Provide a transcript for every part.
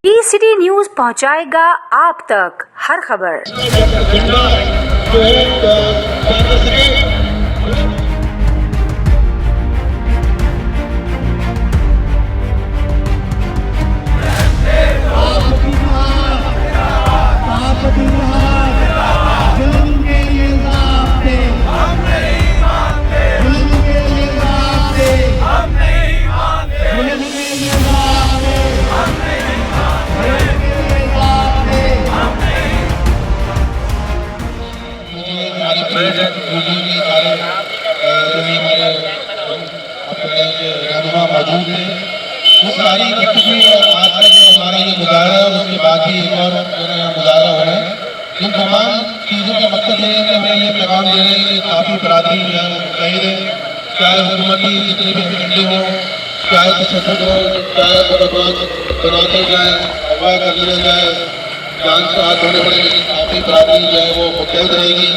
City news पहुंचाएगा आप तक हर खबर। मौजूद है वो सारी गुफ्तगू आज का जो हमारा ये मुजाहरा है उसके बाद भी एक और मुजाहरा हो रहा है। इन तमाम चीज़ों का मकसद ये है कि हमें ये पैगाम दे रहे हैं कि काफ़ी बरादरी जो है वो मुतहिद है, चाहे हुकूमती जितने भी एजेंडे हों, चाहे तशद्दुद हो, चाहे तनाज़ुर जाए, अगवा कर लिया जाए, जान से हाथ धोने पड़े, लेकिन काफ़ी बरादरी जो है वो मुतहिद रहेगी।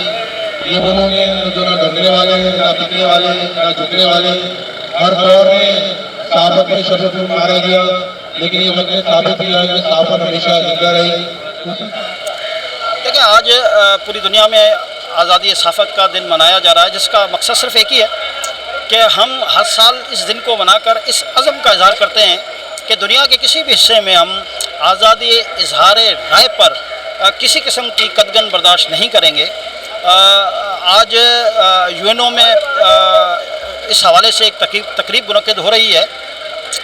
ये वो लोग हैं जो ना डरने वाले हैं, ना बिकने वाले हैं, ना झुकने वाले हैं। हर दौर में सहाबत में शर्त मारा गया, लेकिन ये वक्त साबित किया कि सहाबत हमेशा जिंदा रही। देखिए, आज पूरी दुनिया में आज़ादी सहाफ़त का दिन मनाया जा रहा है, जिसका मकसद सिर्फ एक ही है कि हम हर साल इस दिन को मनाकर इस अज़म का इज़हार करते हैं कि दुनिया के किसी भी हिस्से में हम आज़ादी इज़हार राय पर किसी किस्म की कदगन बर्दाश्त नहीं करेंगे। आज यूएनओ में इस हवाले से एक तकरीब मुनक़्क़िद हो रही है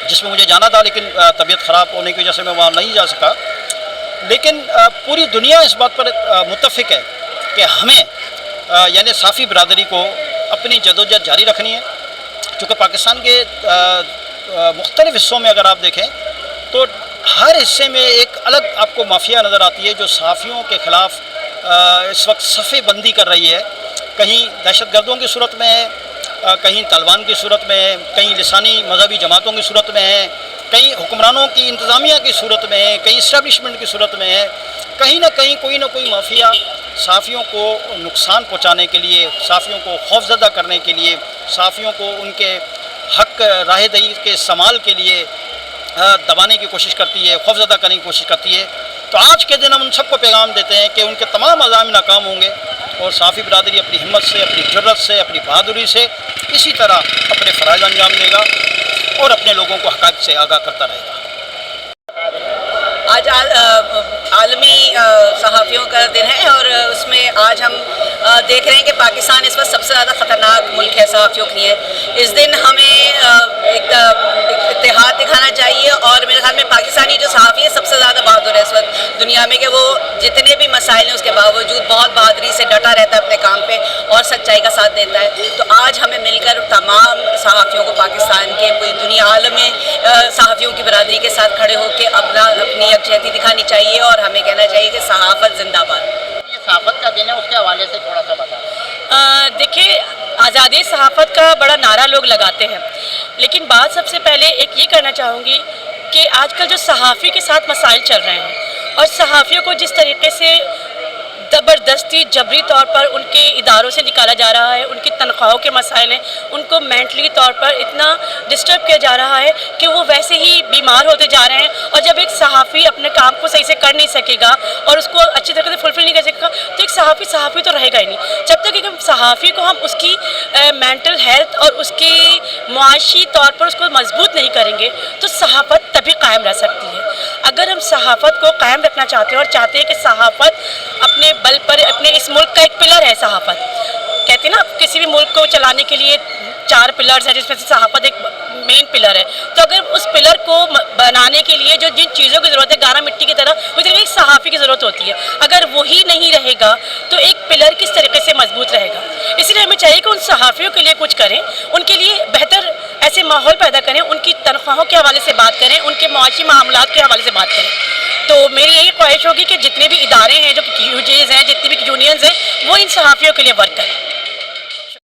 जिसमें मुझे जाना था, लेकिन तबीयत ख़राब होने की वजह से मैं वहाँ नहीं जा सका। लेकिन पूरी दुनिया इस बात पर मुत्तफ़िक़ है कि हमें यानी साफ़ी बिरादरी को अपनी जदोजहद जारी रखनी है। चूँकि पाकिस्तान के मुख्तलिफ़ हिस्सों में अगर आप देखें तो हर हिस्से में एक अलग आपको माफिया नज़र आती है जो सहाफ़ियों के ख़िलाफ़ इस वक्त सफ़े बंदी कर रही है। कहीं दहशत गर्दों की सूरत में है, कहीं तालिबान की सूरत में है, कहीं लिसानी मजहबी जमातों की सूरत में है, कहीं हुक्मरानों की इंतज़ामिया की सूरत में है, कहीं इस्टेब्लिशमेंट की सूरत में है। कहीं ना कहीं कोई ना कोई माफिया सहाफ़ियों को नुकसान पहुँचाने के लिए, सहाफ़ियों को खौफज़दा करने के लिए, सहाफ़ियों को उनके हक़ राहदही के इस्तेमाल के लिए दबाने की कोशिश करती है, खौफज़दा करने की कोशिश करती है। तो आज के दिन हम उन सबको पैगाम देते हैं कि उनके तमाम अज़ाम नाकाम होंगे और साफ़ी बिरादरी अपनी हिम्मत से, अपनी जुर्रत से, अपनी बहादुरी से इसी तरह अपने फ़राइज़ अंजाम देगा और अपने लोगों को हक़ाइक़ से आगाह करता रहेगा। आज आलमी सहाफ़ियों का दिन है और उसमें आज हम देख रहे हैं कि पाकिस्तान इस वक्त सबसे ज़्यादा ख़तरनाक मुल्क है सहाफ़ियों के लिए। इस दिन हमें एक इत्तेहाद दिखाना चाहिए और मेरे ख्याल में पाकिस्तानी जो सहाफ़ी है सबसे ज़्यादा बहादुर है इस वक्त दुनिया में कि वो जितने भी मसाइल हैं उसके बावजूद बहुत बहादुरी से डटा रहता है अपने काम पे और सच्चाई का साथ देता है। तो आज हमें मिलकर तमाम सहाफ़ियों को पाकिस्तान के पूरी दुनिया आलम में सहाफ़ियों की बरादरी के साथ खड़े होकर अपनी यकजहती दिखानी चाहिए और हमें कहना चाहिए कि सहाफ़त जिंदाबाद। ये सहाफ़त का दिन है, उसके हवाले से थोड़ा सा बताएं। देखिए, आज़ादी सहाफ़त का बड़ा नारा लोग लगाते हैं, लेकिन बात सबसे पहले एक ये करना चाहूँगी कि आजकल जो सहाफ़ी के साथ मसाइल चल रहे हैं और सहाफ़ियों को जिस तरीके से ज़बरदस्ती जबरी तौर पर उनके इदारों से निकाला जा रहा है, उनकी तनख्वाहों के मसाइल हैं, उनको मेंटली तौर पर इतना डिस्टर्ब किया जा रहा है कि वो वैसे ही बीमार होते जा रहे हैं। और जब एक सहाफ़ी अपने काम को सही से कर नहीं सकेगा और उसको अच्छी तरीके से फुलफिल नहीं कर सकेगा तो एक सहाफ़ी तो रहेगा ही नहीं। जब तक एक सहाफ़ी को हम उसकी मेंटल हेल्थ और उसकी मुआशी तौर पर उसको मजबूत नहीं करेंगे तो सहाफ़त तभी कायम रह सकती है। अगर हम सहाफ़त को कायम रखना चाहते हैं और चाहते हैं कि सहाफ़त अपने बल पर, अपने इस मुल्क का एक पिलर है सहाफ़त, कहते हैं ना किसी भी मुल्क को चलाने के लिए 4 पिलर्स हैं जिसमें से सहाफ़त एक मेन पिलर है। तो अगर उस पिलर को बनाने के लिए जो जिन चीज़ों की ज़रूरत है गारा मिट्टी की तरह उस एक सहाफ़ी की ज़रूरत होती है। अगर वही नहीं रहेगा तो एक पिलर किस तरीके से मजबूत रहेगा। इसलिए हमें चाहिए कि उन सहाफ़ियों के लिए कुछ करें, उनके लिए बेहतर ऐसे माहौल पैदा करें, उनकी तनख्वाहों के हवाले से बात करें, उनके मुआशी मामलात के हवाले से बात करें। तो मेरी यही ख्वाहिश होगी कि जितने भी इदारे हैं, जो यूजेज़ हैं, जितनी भी यूनियंस हैं, वो इन सहाफ़ियों के लिए वर्क करें।